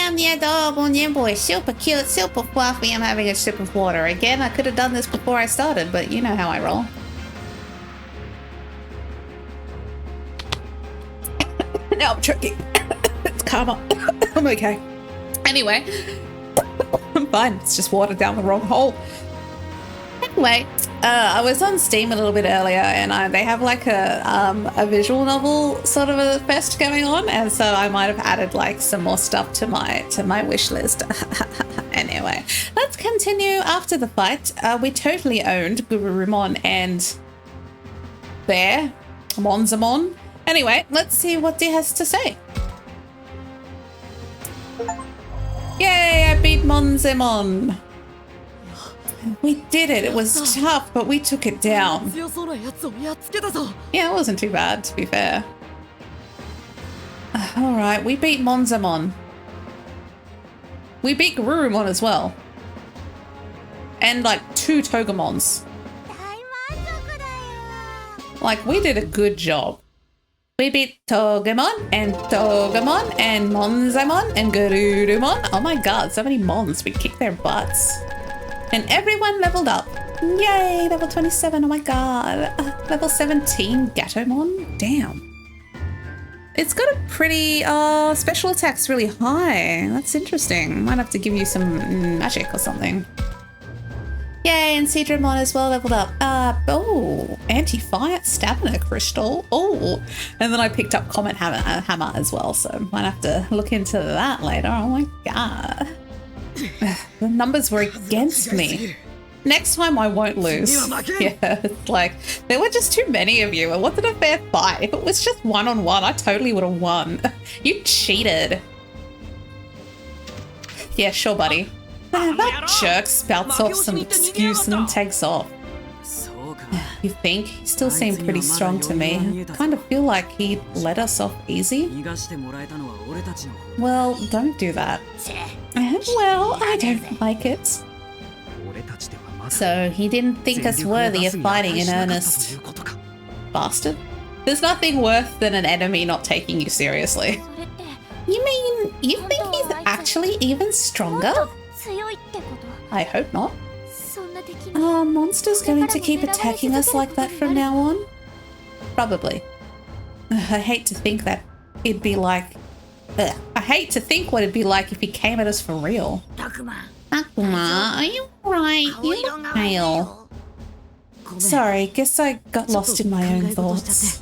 am the adorable new boy, super cute, super fluffy. I'm having a sip of water. Again, I could have done this before I started, but you know how I roll. Now I'm choking. It's karma. I'm okay. Anyway, I'm fine. It's just water down the wrong hole. Anyway, I was on Steam a little bit earlier, and they have like a visual novel sort of a fest going on, and so I might have added like some more stuff to my wish list. Anyway, let's continue after the fight. We totally owned Gururumon and Bear Monzamon. Anyway, let's see what he has to say. Yay, I beat Monzamon. We did it. It was tough, but we took it down. Yeah, it wasn't too bad, to be fair. Alright, we beat Monzamon. We beat Garurumon as well. And like 2 Togemons. Like, we did a good job. We beat Togemon and Monzamon and Garurumon. Oh my god, so many Mons. We kicked their butts. And everyone leveled up. Yay, level 27, oh my god. Level 17 Gatomon? Damn. It's got a pretty, special attack's really high. That's interesting. Might have to give you some magic or something. Yay, and Seadramon as well leveled up. Oh, anti-fire stamina crystal. Oh, and then I picked up Comet Hammer as well, so might have to look into that later. Oh my god. The numbers were against me. Next time I won't lose. Yeah, it's like, there were just too many of you. It wasn't a fair fight. If it was just one-on-one, I totally would have won. You cheated. Yeah, sure, buddy. That jerk spouts off some excuse and takes off. You think? He still seemed pretty strong to me. I kind of feel like he let us off easy. Well, don't do that. Well, I don't like it. So he didn't think us worthy of fighting in earnest. Bastard. There's nothing worse than an enemy not taking you seriously. You mean, you think he's actually even stronger? I hope not. Are monsters going to keep attacking us like that from now on? Probably. I hate to think that it'd be like... I hate to think what it'd be like if he came at us for real. Takuma, are you alright? You look pale. Sorry, guess I got lost in my own thoughts.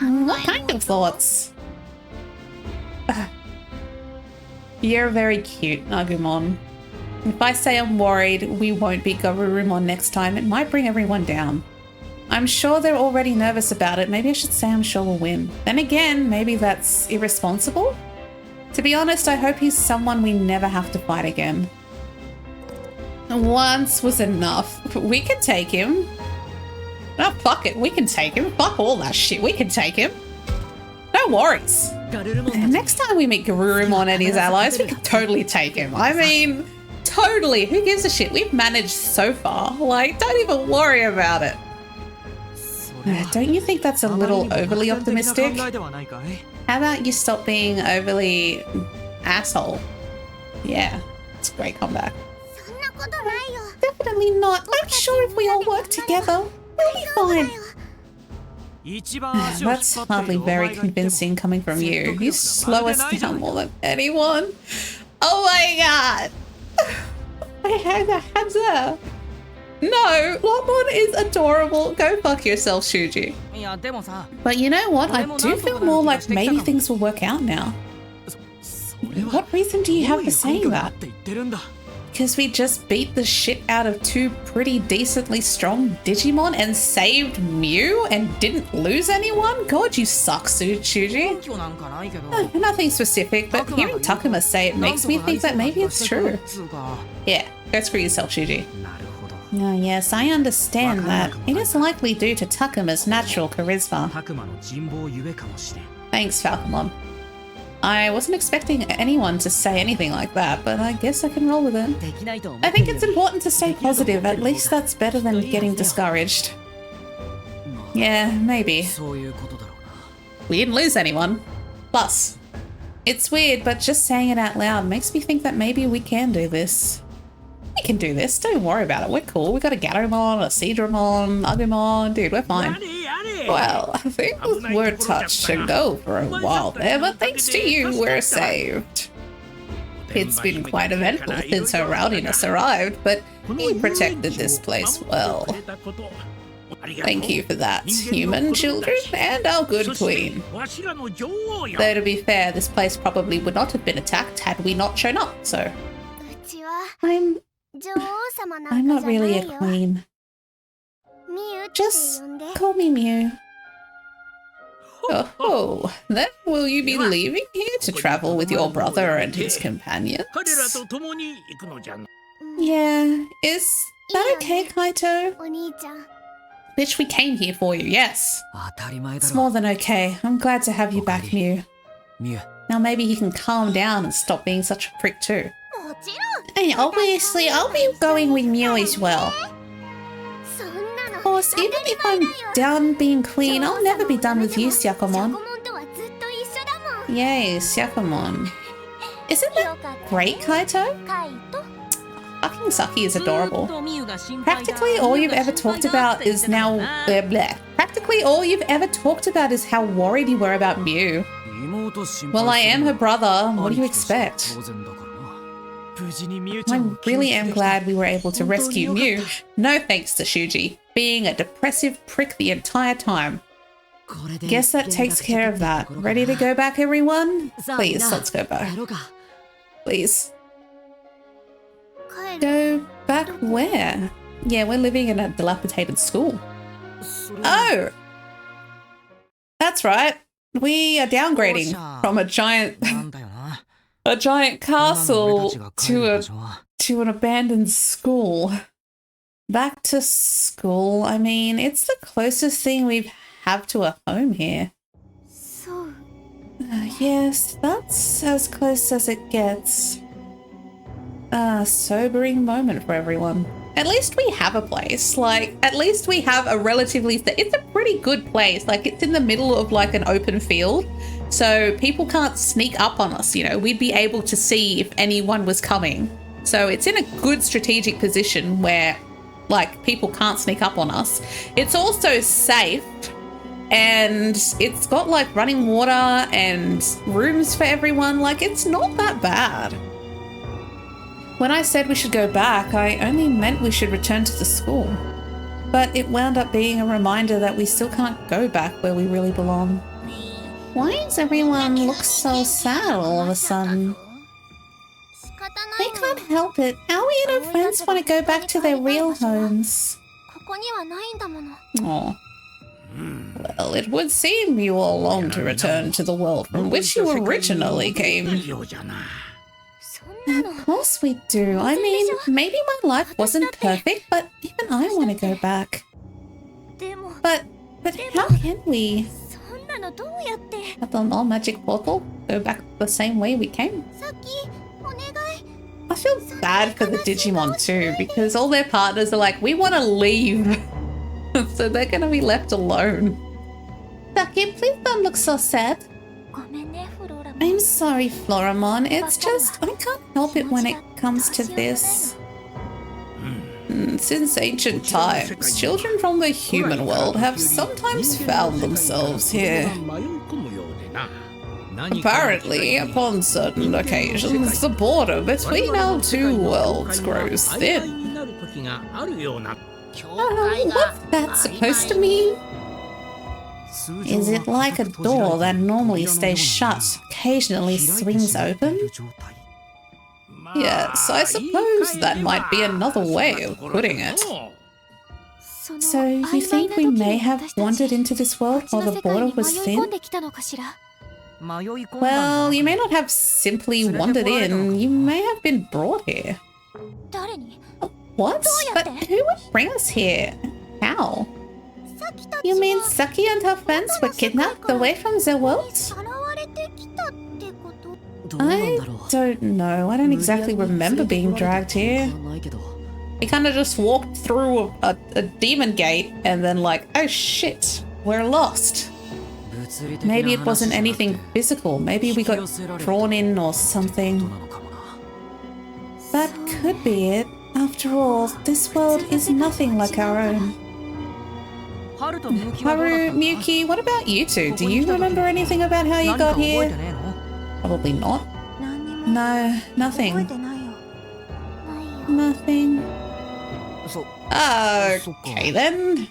What kind of thoughts? You're very cute, Agumon. If I say I'm worried we won't beat Garurumon next time, it might bring everyone down. I'm sure they're already nervous about it. Maybe I should say I'm sure we'll win. Then again, maybe that's irresponsible? To be honest, I hope he's someone we never have to fight again. Once was enough. We can take him. No, fuck it. We can take him. Fuck all that shit. We can take him. No worries. Next time we meet Garurumon and his allies, we can totally take him. I mean, totally. Who gives a shit? We've managed so far. Like, don't even worry about it. Don't you think that's a little overly optimistic? How about you stop being overly asshole? Yeah, it's a great comeback. Definitely not. I'm sure if we all work together, we'll be fine. That's hardly very convincing coming from you. You slow us down more than anyone. Oh my god! I had a hands. No, Lomon is adorable. Go fuck yourself, Shuuji. But you know what? I do feel more like maybe things will work out now. What reason do you have for saying that? Because we just beat the shit out of 2 pretty decently strong Digimon and saved Mew and didn't lose anyone? God, you suck, Shuuji. Nothing specific, but hearing Takuma say it makes me think that maybe it's true. Yeah, go screw yourself, Shuuji. Oh, yes, I understand that. It is likely due to Takuma's natural charisma. Thanks, Falcomon. I wasn't expecting anyone to say anything like that, but I guess I can roll with it. I think it's important to stay positive. At least that's better than getting discouraged. Yeah, maybe. We didn't lose anyone. Plus, It's weird, but just saying it out loud makes me think that maybe we can do this. We can do this. Don't worry about it. We're cool. We got a Gatomon, a Seadramon, Agumon. Dude, we're fine. Well, things were touch and go for a while there, but thanks to you, we're saved. It's been quite eventful since her rowdiness arrived, but you protected this place well. Thank you for that, human children and our good queen. Though to be fair, this place probably would not have been attacked had we not shown up, so... I'm not really a queen. Just call me Mew. Oh, then will you be leaving here to travel with your brother and his companions? Yeah, is that okay, Kaito? Bitch, we came here for you, yes. It's more than okay. I'm glad to have you back, Mew. Now maybe he can calm down and stop being such a prick too. And obviously, I'll be going with Mew as well. Of course, even if I'm done being queen, I'll never be done with you, Syakomon. Yay, Syakomon. Isn't that great, Kaito? Fucking Saki is adorable. Practically all you've ever talked about is now... Practically all you've ever talked about is how worried you were about Mew. Well, I am her brother. What do you expect? I really am glad we were able to rescue Mew. No thanks to Shuuji, being a depressive prick the entire time. Guess that takes care of that. Ready to go back, everyone? Please, let's go back. Please. Go back where? Yeah, we're living in a dilapidated school. Oh! That's right. We are downgrading from a giant castle to an abandoned school. Back to school. I mean, it's the closest thing we have to a home here. Yes, that's as close as it gets. A sobering moment for everyone. At least we have a place. Like, at least we have a relatively... It's a pretty good place. Like, it's in the middle of, like, an open field. So people can't sneak up on us, you know. We'd be able to see if anyone was coming. So it's in a good strategic position where, like, people can't sneak up on us. It's also safe. And it's got, like, running water and rooms for everyone. Like, it's not that bad. When I said we should go back, I only meant we should return to the school. But it wound up being a reminder that we still can't go back where we really belong. Why does everyone look so sad all of a sudden? We can't help it. Our weirdo friends want to go back to their real homes. Aw. Well, it would seem you all long to return to the world from which you originally came. Of course we do. I mean, maybe my life wasn't perfect, but even I want to go back. But how can we? At the all-magic portal, go back the same way we came? I feel bad for the Digimon too, because all their partners are like, we want to leave. So they're going to be left alone. Saki, please don't look so sad. I'm sorry, Floramon. It's just, I can't help it when it comes to this. Since ancient times, children from the human world have sometimes found themselves here. Apparently, upon certain occasions, the border between our two worlds grows thin. What's that supposed to mean? Is it like a door that normally stays shut, occasionally swings open? Yes, I suppose that might be another way of putting it. So, you think we may have wandered into this world while the border was thin? Well, you may not have simply wandered in, you may have been brought here. What? But who would bring us here? How? You mean Saki and her friends were kidnapped away from their world? I don't know. I don't exactly remember being dragged here. We kind of just walked through a demon gate and then like, oh shit, we're lost. Maybe it wasn't anything physical. Maybe we got drawn in or something. That could be it. After all, this world is nothing like our own. Haru, Miyuki, what about you two? Do you remember anything about how you got here? Probably not. No, nothing. Nothing. Okay then.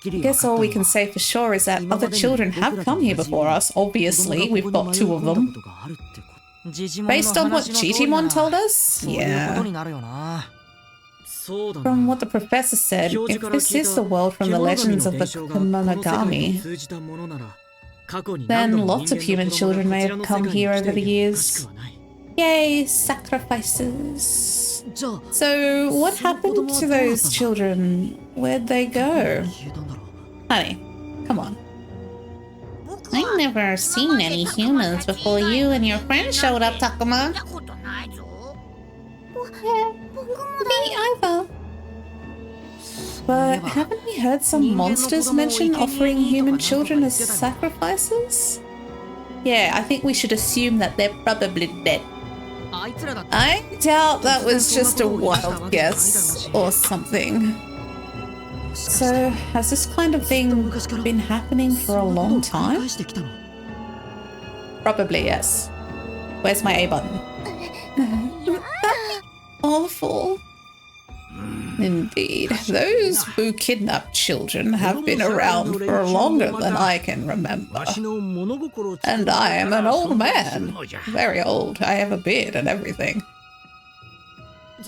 Guess all we can say for sure is that other children have come here before us. Obviously, we've got 2 of them. Based on what Digimon told us? Yeah. From what the professor said, if this is the world from the legends of the Kemonogami, then lots of human children may have come here over the years. Yay, sacrifices. So, what happened to those children? Where'd they go? Honey, come on. I've never seen any humans before you and your friend showed up, Takuma. Yeah, me either. But haven't we heard some monsters mention offering human children as sacrifices? Yeah, I think we should assume that they're probably dead. I doubt that was just a wild guess or something. So, has this kind of thing been happening for a long time? Probably, yes. Where's my A button? That'd be awful. Indeed, those who kidnap children have been around for longer than I can remember. And I am an old man. Very old. I have a beard and everything.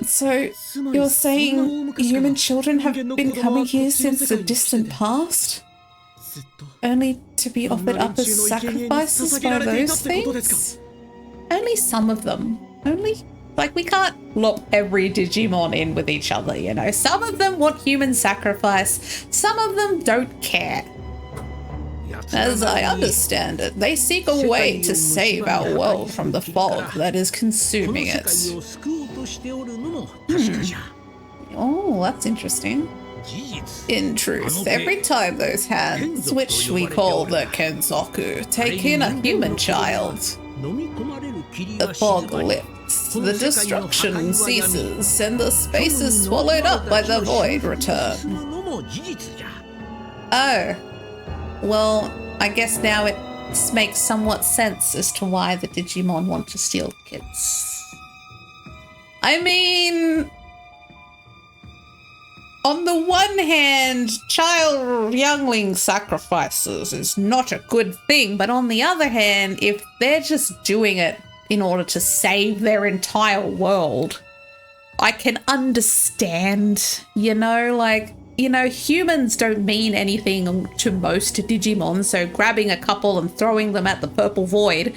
So, you're saying human children have been coming here since the distant past? Only to be offered up as sacrifices by those things? Only some of them. Like, we can't lump every Digimon in with each other, you know? Some of them want human sacrifice, some of them don't care. As I understand it, they seek a way to save our world from the fog that is consuming it. Oh, that's interesting. In truth, every time those hands, which we call the Kensoku, take in a human child, the fog lifts, the destruction ceases, and the space is swallowed up by the void return. Oh. Well, I guess now it makes somewhat sense as to why the Digimon want to steal kids. I mean, on the one hand, child youngling sacrifices is not a good thing, but on the other hand, if they're just doing it in order to save their entire world, I can understand, you know, like, you know, humans don't mean anything to most Digimon, so grabbing a couple and throwing them at the purple void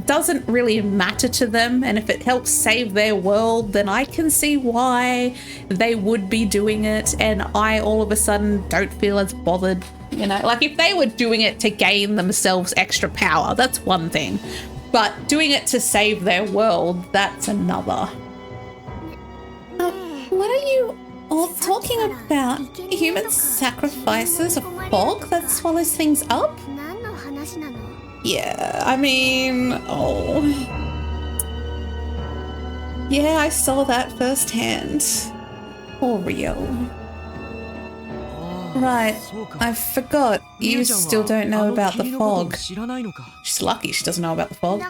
doesn't really matter to them, and if it helps save their world, then I can see why they would be doing it, and I all of a sudden don't feel as bothered, you know? Like, if they were doing it to gain themselves extra power, that's one thing, but doing it to save their world, that's another. What are you all talking about? Human sacrifices, a fog that swallows things up? Yeah, I mean, oh. Yeah, I saw that firsthand. Poor Rio. Right, I forgot. You still don't know about the fog. She's lucky she doesn't know about the fog.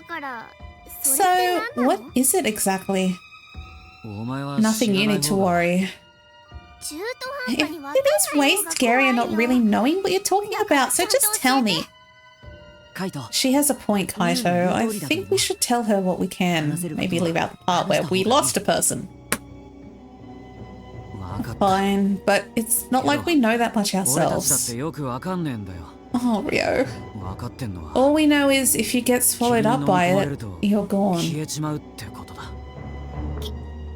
So, what is it exactly? Nothing you need to worry. It is way scary and not really knowing what you're talking about, so just tell me. She has a point, Kaito. I think we should tell her what we can. Maybe leave out the part where we lost a person. Fine, but it's not like we know that much ourselves. Oh, Rio. All we know is if you get swallowed up by it, you're gone.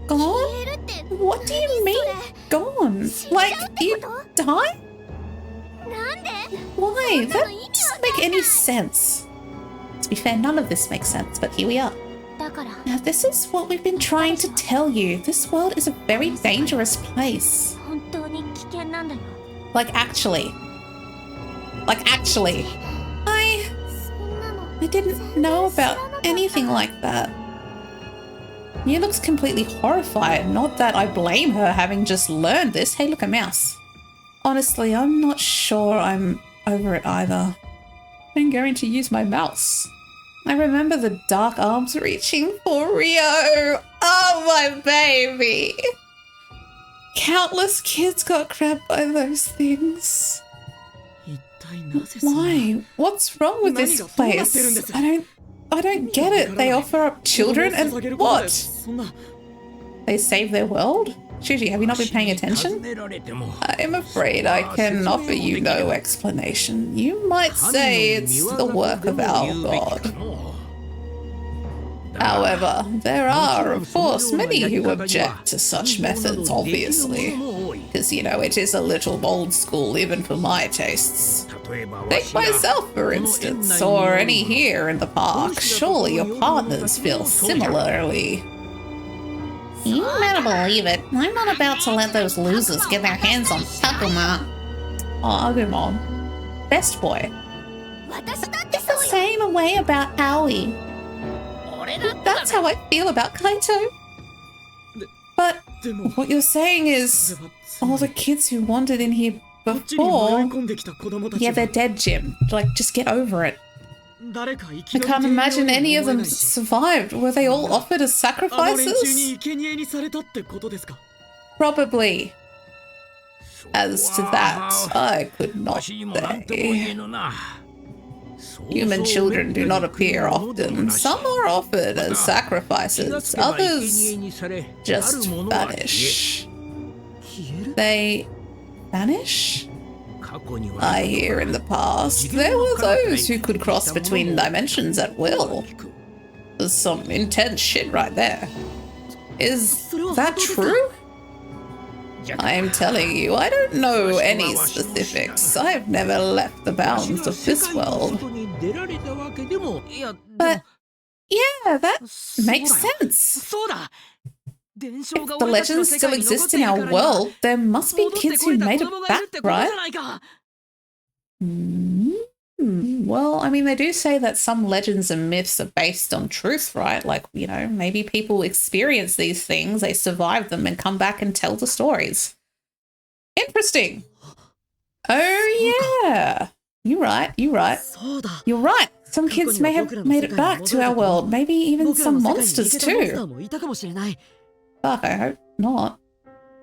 Gone? What do you mean, gone? Like, you die? Why? That doesn't make any sense. To be fair, none of this makes sense, but here we are. Now, this is what we've been trying to tell you. This world is a very dangerous place. Like, actually. I didn't know about anything like that. Mia looks completely horrified. Not that I blame her having just learned this. Hey, look, a mouse. Honestly, I'm not sure I'm over it either. I'm going to use my mouse. I remember the dark arms reaching for Rio. Oh, my baby. Countless kids got grabbed by those things. Why? What's wrong with this place? I don't get it. They offer up children and what? They save their world? Shuuji, have you not been paying attention? I'm afraid I can offer you no explanation. You might say it's the work of our god. However, there are, of course, many who object to such methods, obviously. Because, you know, it is a little old school even for my tastes. Take myself, for instance, or any here in the park. Surely your partners feel similarly. You better believe it. I'm not about to let those losers get their hands on Takuma. Oh, Agumon. Best boy. It's the same way about Aoi. That's how I feel about Kaito. But what you're saying is all the kids who wandered in here before, yeah, they're dead, Jim. Like, just get over it. I can't imagine any of them survived. Were they all offered as sacrifices? Probably. As to that, I could not say. Human children do not appear often. Some are offered as sacrifices, others just vanish. They vanish? I hear in the past there were those who could cross between dimensions at will. There's some intense shit right there. Is that true? I am telling you, I don't know any specifics. I've never left the bounds of this world. But, yeah, that makes sense. If the legends still exist in our world, there must be kids who made it back, right? Well, I mean, they do say that some legends and myths are based on truth, right? Like, you know, maybe people experience these things, they survive them and come back and tell the stories. Interesting. Oh, yeah. You're right. You're right. Some kids may have made it back to our world. Maybe even some monsters, too. Fuck, I hope not.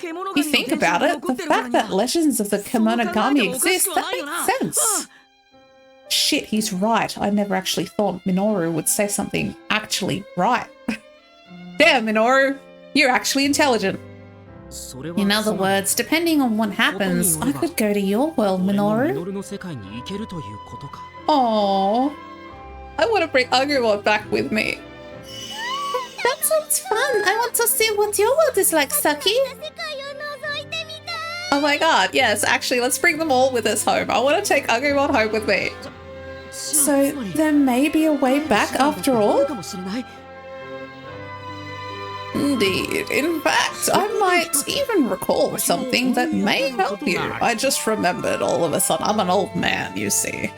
You think about it, the fact that legends of the Kemonogami exist, that makes sense. Shit, he's right. I never actually thought Minoru would say something actually right. Damn, Minoru, you're actually intelligent. In other words, depending on what happens, I could go to your world, Minoru. Aww. I want to bring Agumon back with me. That sounds fun. I want to see what your world is like, Saki. Oh my god, yes, actually, let's bring them all with us home. I want to take Agumon home with me. So, there may be a way back after all? Indeed. In fact, I might even recall something that may help you. I just remembered all of a sudden. I'm an old man, you see.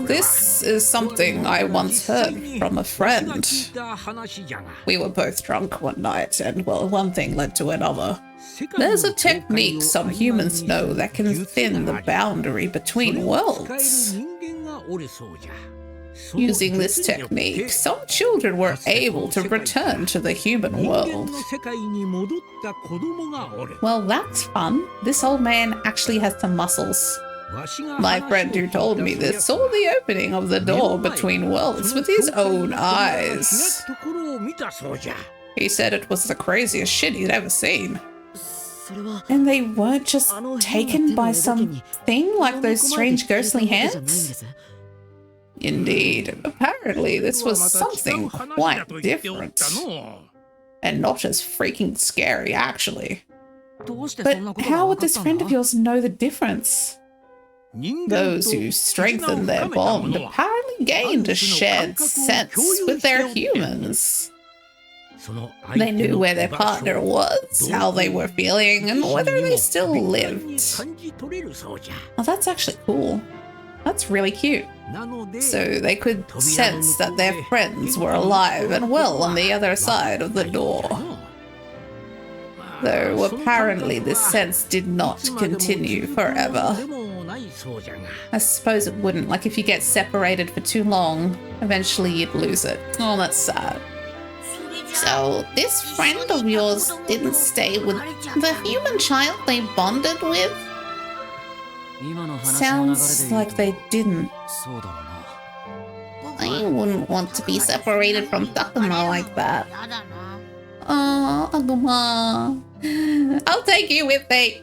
This is something I once heard from a friend. We were both drunk one night, and well, one thing led to another. There's a technique some humans know that can thin the boundary between worlds. Using this technique, some children were able to return to the human world. Well, that's fun. This old man actually has some muscles. My friend who told me this saw the opening of the door between worlds with his own eyes. He said it was the craziest shit he'd ever seen. And they weren't just taken by some thing like those strange ghostly hands? Indeed. Apparently this was something quite different. And not as freaking scary, actually. But how would this friend of yours know the difference? Those who strengthened their bond apparently gained a shared sense with their humans. They knew where their partner was, how they were feeling, and whether they still lived. Oh, that's actually cool. That's really cute. So they could sense that their friends were alive and well on the other side of the door. Though apparently this sense did not continue forever. I suppose it wouldn't. Like if you get separated for too long, eventually you'd lose it. Oh, that's sad. So this friend of yours didn't stay with the human child they bonded with? Sounds like they didn't. I wouldn't want to be separated from Takuma like that. Oh, Aguma. I'll take you with me.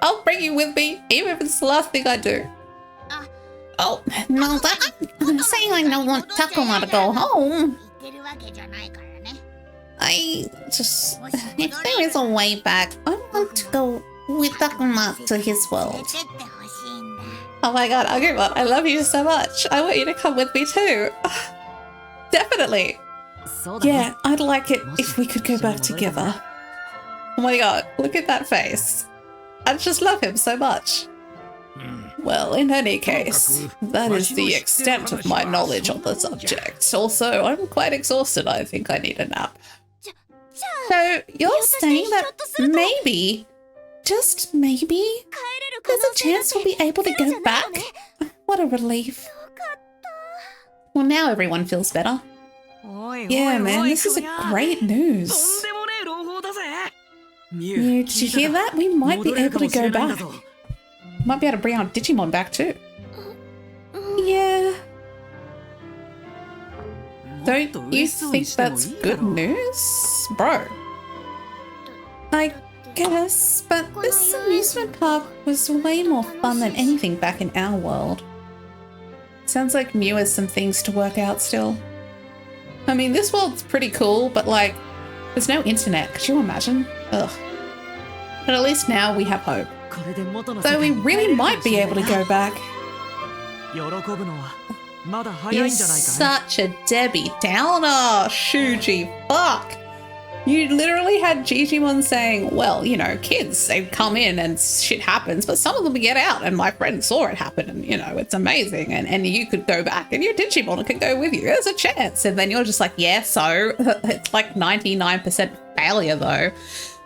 I'll bring you with me, even if it's the last thing I do. Oh, no, I'm saying I don't want Takuma to go home. If there is a way back, I want to go with Takuma to his world. Oh my god, Aguma, I love you so much. I want you to come with me too. Definitely. Yeah, I'd like it if we could go back together. Oh my god, look at that face. I just love him so much. Well, in any case, that is the extent of my knowledge on the subject. Also, I'm quite exhausted. I think I need a nap. So, you're saying that maybe, just maybe, there's a chance we'll be able to go back? What a relief. Well, now everyone feels better. Yeah, man, this is a great news. Did you hear that? We might be able to go back. Might be able to bring our Digimon back too. Yeah. Don't you think that's good news? Bro. I guess, but this amusement park was way more fun than anything back in our world. Sounds like Mew has some things to work out still. I mean, this world's pretty cool, but like, there's no internet. Could you imagine? Ugh. But at least now we have hope. So we really might be able to go back. You're such a Debbie Downer, Shuuji. Fuck. You literally had Digimon saying, well, you know, kids, they come in and shit happens, but some of them get out, and my friend saw it happen, and, you know, it's amazing, and you could go back, and your Digimon could go with you. There's a chance. And then you're just like, yeah, so? It's like 99% failure, though.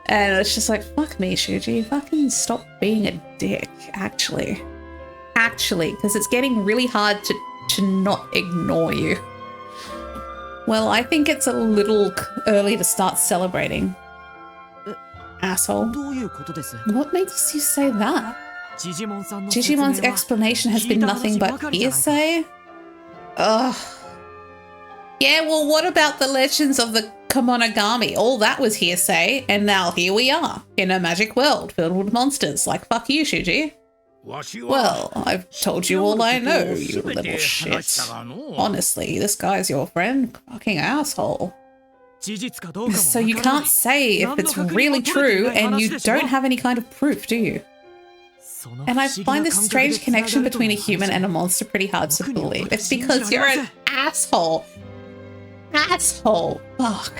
And it's just like, fuck me, Shuuji. Fucking stop being a dick, actually. Actually, because it's getting really hard to not ignore you. Well, I think it's a little early to start celebrating. Asshole. What makes you say that? Digimon's explanation has been nothing but hearsay? Ugh. Yeah, well, what about the legends of the Kemonogami? All that was hearsay, and now here we are, in a magic world filled with monsters. Like, fuck you, Shuuji. Well, I've told you all I know, you little shit. Honestly, this guy's your friend? Fucking asshole. So you can't say if it's really true and you don't have any kind of proof, do you? And I find this strange connection between a human and a monster pretty hard to believe. It's because you're an asshole. Asshole. Fuck.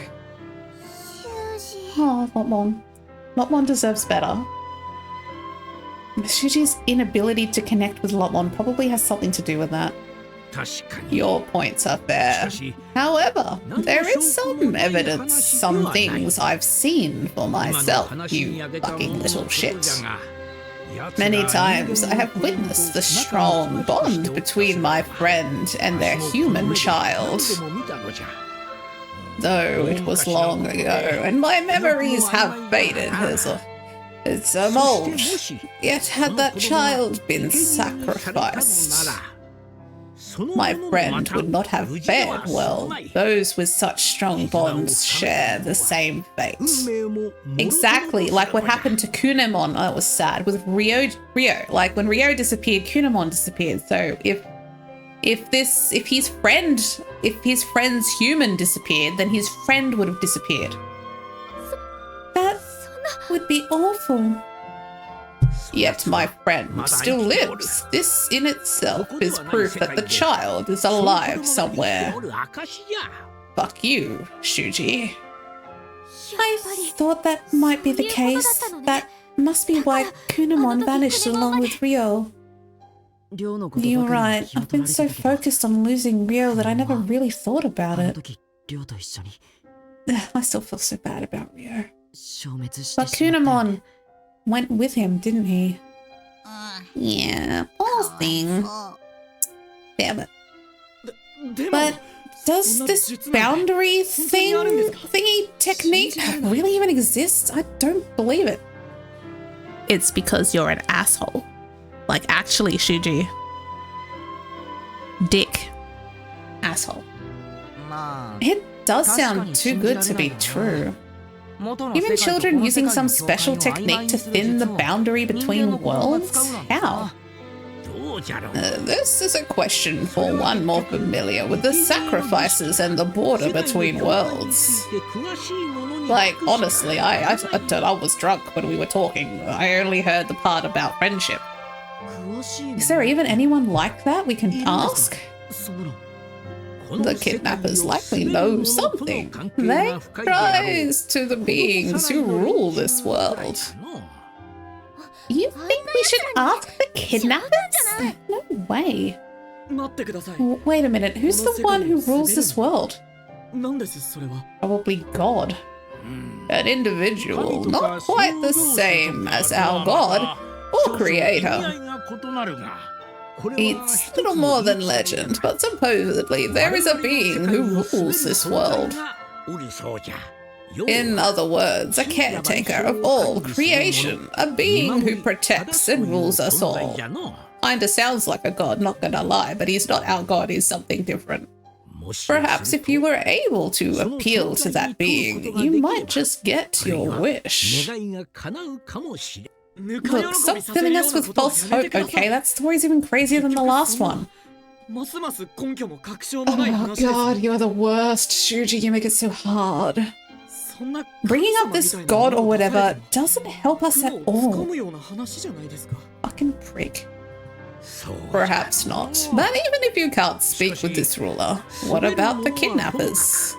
Oh, Lopmon. Lopmon deserves better. Shuji's inability to connect with Lopmon probably has something to do with that. Your points are fair. However, there is some evidence, some things I've seen for myself, you fucking little shit. Many times I have witnessed the strong bond between my friend and their human child. Though it was long ago, and my memories have faded as a mold. Yet had that child been sacrificed, my friend would not have fared well. Those with such strong bonds share the same fate. Exactly, like what happened to Kunemon. That was sad. With Ryo, like when Ryo disappeared, Kunemon disappeared. So if his friend's human disappeared, then his friend would have disappeared. That would be awful. Yet my friend still lives. This in itself is proof that the child is alive somewhere. Fuck you, Shuuji. I thought that might be the case. That must be why Kunemon vanished along with Ryo. You're right. I've been so focused on losing Ryo that I never really thought about it. I still feel so bad about Ryo. But Kunamon went with him, didn't he? Yeah, poor thing. Damn it. But does this boundary thingy technique really even exist? I don't believe it. It's because you're an asshole. Like, actually, Shuuji. Dick. Asshole. It does sound too good to be true. Even children using some special technique to thin the boundary between worlds? How? This is a question for one more familiar with the sacrifices and the border between worlds. Like, honestly, I was drunk when we were talking. I only heard the part about friendship. Is there even anyone like that we can ask? The kidnappers likely know something. They rise to the beings who rule this world. You think we should ask the kidnappers? No way. Wait a minute, who's the one who rules this world? Probably God. An individual, not quite the same as our God or creator. It's little more than legend, but supposedly there is a being who rules this world. In other words, a caretaker of all creation, a being who protects and rules us all. Kinda sounds like a god, not gonna lie, but he's not our god, he's something different. Perhaps if you were able to appeal to that being, you might just get your wish. Look, stop filling us with false hope, okay? That story's even crazier than the last one. Oh god, you're the worst, Shuuji, you make it so hard. Bringing up this god or whatever doesn't help us at all. Fucking prick. Perhaps not. But even if you can't speak with this ruler, what about the kidnappers?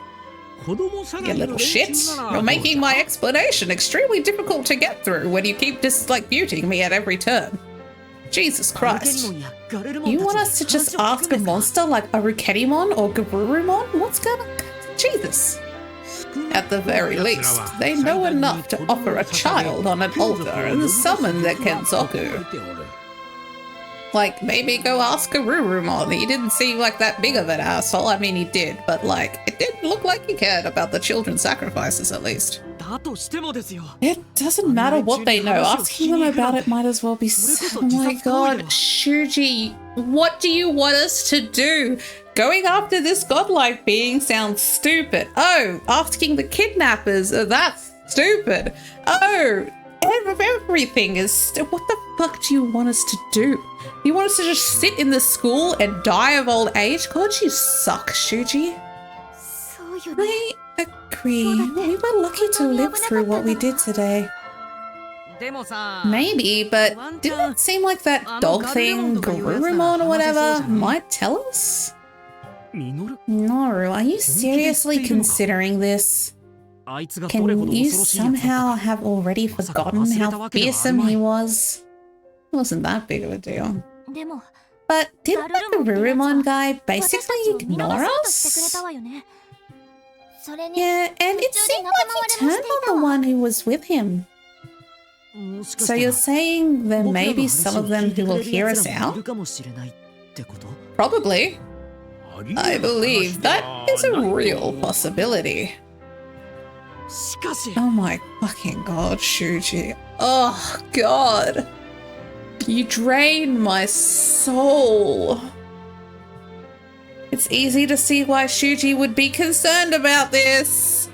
You little shit. You're making my explanation extremely difficult to get through when you keep disputing me at every turn. Jesus Christ. You want us to just ask a monster like Arukenimon or Garurumon? What's going on? Jesus. At the very least, they know enough to offer a child on an altar and summon their Kensoku. Like, maybe go ask Garurumon. He didn't seem like that big of an asshole. I mean, he did, but like, it didn't look like he cared about the children's sacrifices, at least. It doesn't matter what they know. Asking them about it might as well be oh my god, Shuuji, what do you want us to do? Going after this godlike being sounds stupid. Oh, asking the kidnappers, that's stupid. Oh, everything is what the fuck do you want us to do? You want us to just sit in the school and die of old age? God, you suck, Shuuji. I agree. We were lucky to live through what we did today. Maybe, but didn't it seem like that dog thing, Garurumon or whatever, might tell us? Noru, are you seriously considering this? Can you somehow have already forgotten how fearsome he was? It wasn't that big of a deal. But didn't the Garurumon guy basically ignore us? Yeah, and it seemed like he turned on the one who was with him. So you're saying there may be some of them who will hear us out? Probably. I believe that is a real possibility. Oh my fucking god, Shuuji. Oh god. You drain my soul. It's easy to see why Shuuji would be concerned about this.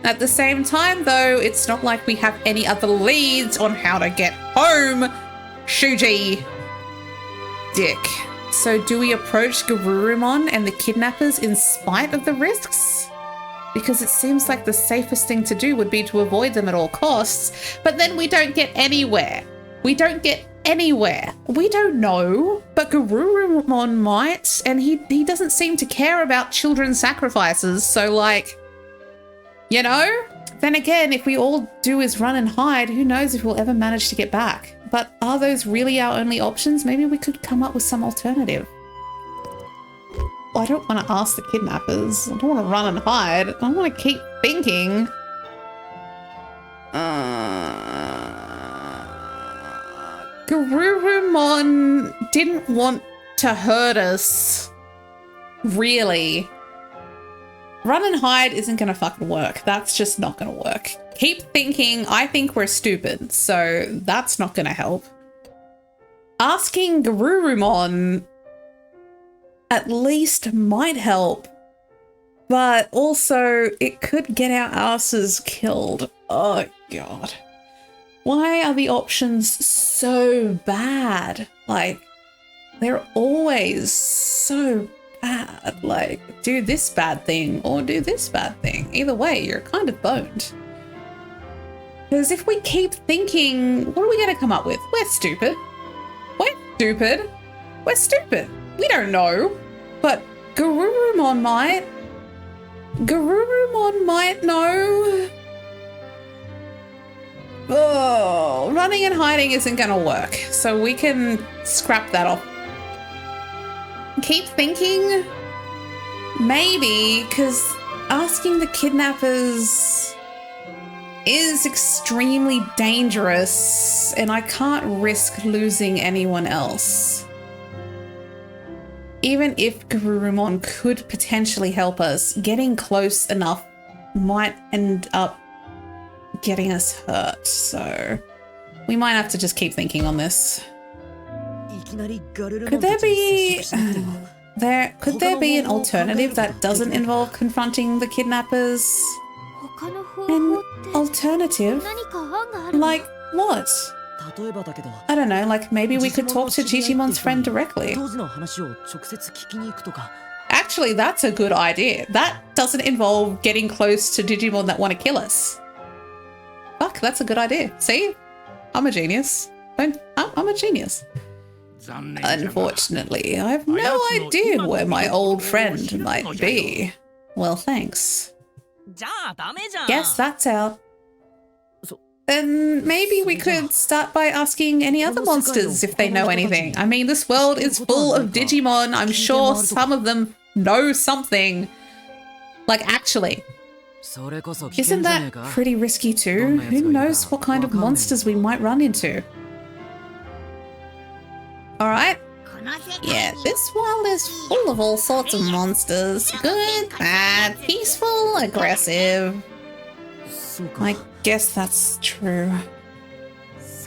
At the same time, though, it's not like we have any other leads on how to get home, Shuuji. Dick. So do we approach Garurumon and the kidnappers in spite of the risks? Because it seems like the safest thing to do would be to avoid them at all costs, but then we don't get anywhere. We don't get anywhere. We don't know, but Garurumon might, and he doesn't seem to care about children's sacrifices, so like, you know? Then again, if we all do is run and hide, who knows if we'll ever manage to get back. But are those really our only options? Maybe we could come up with some alternative. Well, I don't want to ask the kidnappers. I don't want to run and hide. I want to keep thinking. Garurumon didn't want to hurt us. Really. Run and hide isn't going to fucking work. That's just not going to work. Keep thinking. I think we're stupid, so that's not going to help. Asking Garurumon at least might help, but also it could get our asses killed. Oh, God. Why are the options so bad? Like, they're always so bad. Like, do this bad thing or do this bad thing. Either way, you're kind of boned. Because if we keep thinking, what are we going to come up with? We're stupid. We're stupid. We're stupid. We don't know. But Garurumon might. Garurumon might know. Oh, running and hiding isn't going to work. So we can scrap that off. Keep thinking. Maybe, because asking the kidnappers is extremely dangerous and I can't risk losing anyone else. Even if Garurumon could potentially help us, getting close enough might end up getting us hurt, so we might have to just keep thinking on this. Could there be an alternative that doesn't involve confronting the kidnappers? An alternative? Like what? I don't know, like maybe we could talk to Digimon's friend directly. Actually, that's a good idea. That doesn't involve getting close to Digimon that want to kill us. Fuck, that's a good idea. See? I'm a genius. I'm a genius. Unfortunately, I have no idea where my old friend might be. Well, thanks. Guess that's out. Then maybe we could start by asking any other monsters if they know anything. I mean, this world is full of Digimon. I'm sure some of them know something. Like, actually. Isn't that pretty risky too? Who knows what kind of monsters we might run into? Alright. Yeah, this world is full of all sorts of monsters. Good, bad, peaceful, aggressive. I guess that's true.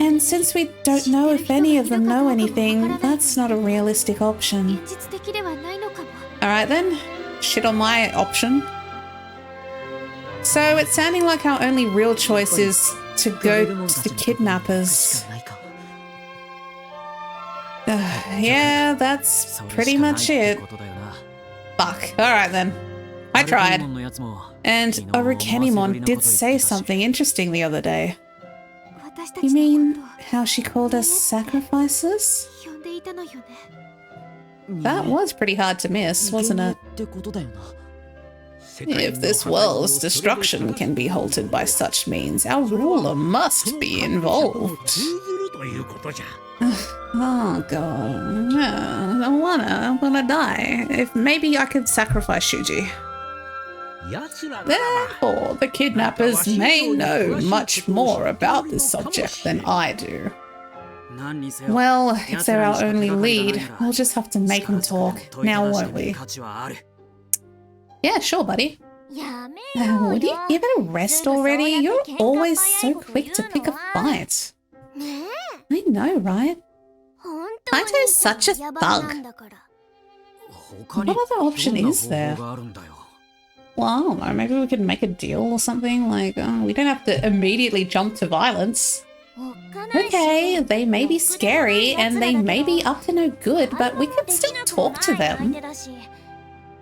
And since we don't know if any of them know anything, that's not a realistic option. Alright then, shit on my option. So it's sounding like our only real choice is to go to the kidnappers. Yeah, that's pretty much it. Fuck. Alright then. I tried. And Orukenimon did say something interesting the other day. You mean how she called us sacrifices? That was pretty hard to miss, wasn't it? If this world's destruction can be halted by such means, our ruler must be involved. Oh god, no, I wanna die. If maybe I could sacrifice Shuuji. Therefore, the kidnappers may know much more about this subject than I do. Well, if they're our only lead, we'll just have to make them talk, now won't we? Yeah, sure, buddy. Would you give it a rest already? You're always so quick to pick a fight. I know, right? Kaito's such a thug. What other option is there? Well, I don't know, maybe we could make a deal or something, like, we don't have to immediately jump to violence. Okay, they may be scary and they may be up to no good, but we could still talk to them.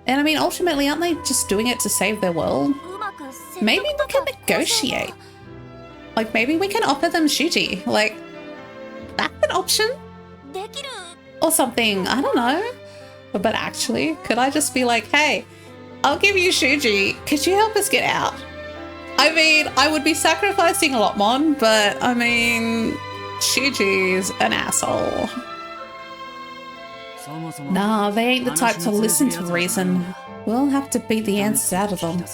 And I mean, ultimately, aren't they just doing it to save their world? Maybe we can negotiate. Like, maybe we can offer them Shuuji. Like, that's an option. Or something, I don't know. But actually, could I just be like, hey, I'll give you Shuuji. Could you help us get out? I mean, I would be sacrificing Lopmon, but I mean, Shuuji's an asshole. Nah, they ain't the type to listen to reason. We'll have to beat the answers out of them.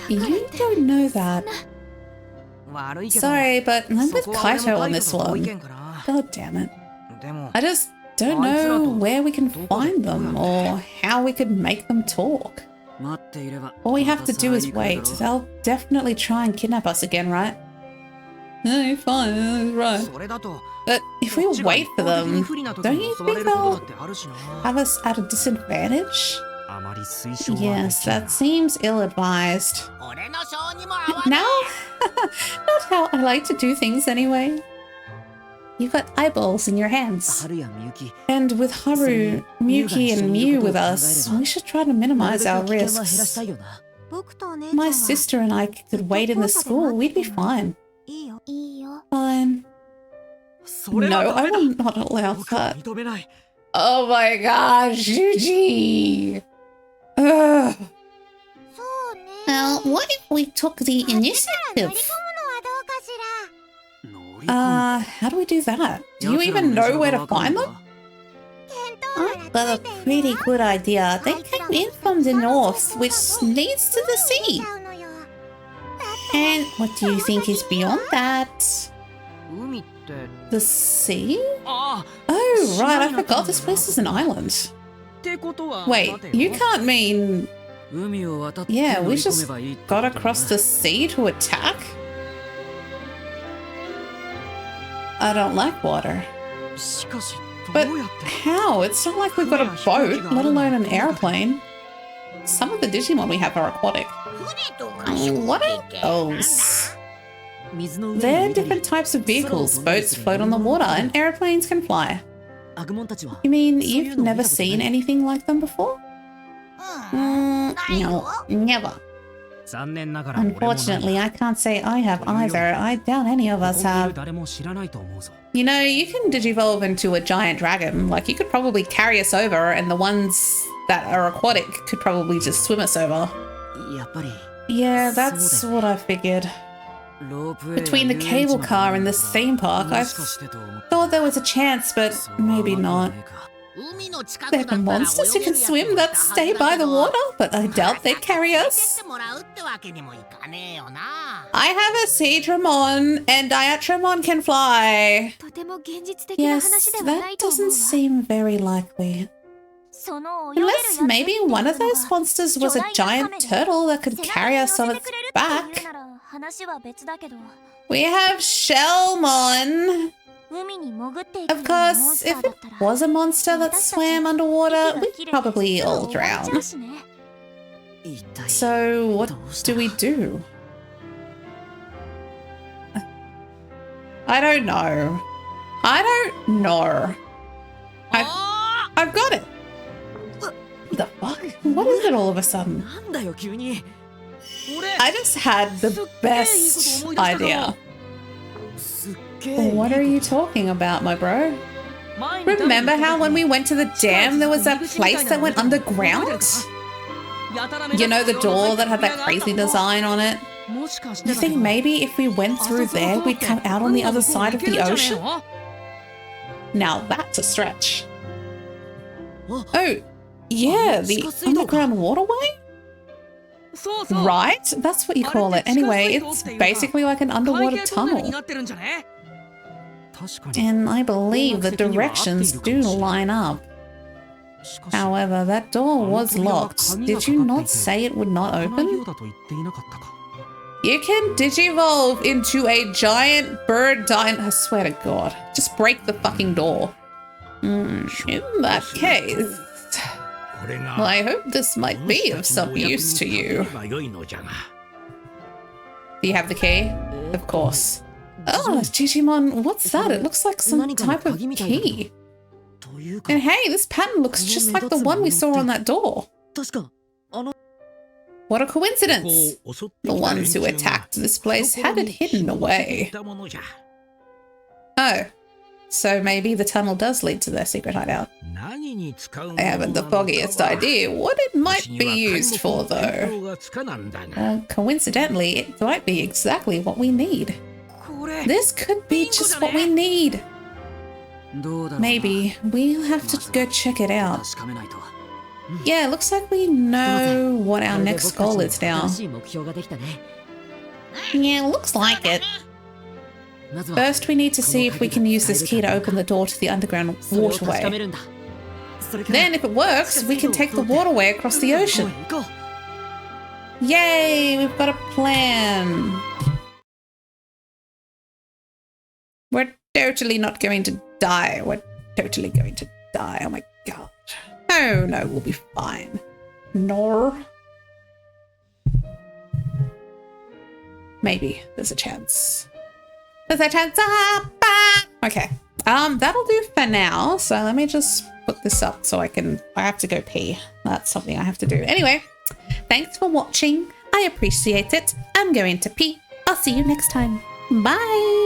You don't know that. Sorry, but I'm with Kaito on this one. God damn it. I just don't know where we can find them or how we could make them talk. All we have to do is wait. They'll definitely try and kidnap us again, right? No, fine, right. But if we wait for them, don't you think they'll have us at a disadvantage? Yes, that seems ill-advised. Now, not how I like to do things anyway. You've got eyeballs in your hands. And with Haru, Miyuki, and Miu with us, we should try to minimize our risks. My sister and I could wait in the school, we'd be fine. Fine. No, I will not allow that. Oh my gosh, Shuuji! Ugh. Now, what if we took the initiative? How do we do that? Do you even know where to find them? I've got a pretty good idea. They came in from the north, which leads to the sea. And what do you think is beyond that? The sea? Oh, right, I forgot this place is an island. Wait, you can't mean... Yeah, we just got across the sea to attack? I don't like water. But how? It's not like we've got a boat, let alone an airplane. Some of the Digimon we have are aquatic. What are those? They're different types of vehicles. Boats float on the water and airplanes can fly. You mean you've never seen anything like them before? No, never. Unfortunately, I can't say I have either. I doubt any of us have. You know, you can digivolve into a giant dragon. Like, you could probably carry us over, and the ones that are aquatic could probably just swim us over. Yeah, that's what I figured. Between the cable car and this theme park, I thought there was a chance, but maybe not. There are monsters who can swim that stay by the water, but I doubt they'd carry us. I have a Seadramon, and Diatramon can fly. Yes, that doesn't seem very likely. Unless maybe one of those monsters was a giant turtle that could carry us on its back. We have Shellmon. Of course, if it was a monster that swam underwater, we'd probably all drown. So, what do we do? I don't know. I've got it. The fuck? What is it all of a sudden? I just had the best idea. What are you talking about, my bro? Remember how when we went to the dam, there was that place that went underground? You know, the door that had that crazy design on it? You think maybe if we went through there, we'd come out on the other side of the ocean? Now that's a stretch. Oh, yeah, the underground waterway? Right? That's what you call it. Anyway, it's basically like an underwater tunnel. And I believe the directions do line up. However, that door was locked. Did you not say it would not open? You can digivolve into a giant bird dino. I swear to God. Just break the fucking door. In that case... Well, I hope this might be of some use to you. Do you have the key? Of course. Oh, Digimon, what's that? It looks like some type of key. And hey, this pattern looks just like the one we saw on that door. What a coincidence! The ones who attacked this place had it hidden away. Oh, So maybe the tunnel does lead to their secret hideout. I haven't the foggiest idea what it might be used for, though. Well, coincidentally, it might be exactly what we need. This could be just what we need. Maybe we'll have to go check it out. Yeah, looks like we know what our next goal is now. Yeah, looks like it. First, we need to see if we can use this key to open the door to the underground waterway. Then, if it works, we can take the waterway across the ocean. Yay, we've got a plan. We're totally not going to die. We're totally going to die. Oh my god. Oh no, we'll be fine. Nor. Maybe there's a chance. There's a chance. Okay. That'll do for now. So let me just put this up so I have to go pee. That's something I have to do. Anyway, thanks for watching. I appreciate it. I'm going to pee. I'll see you next time. Bye.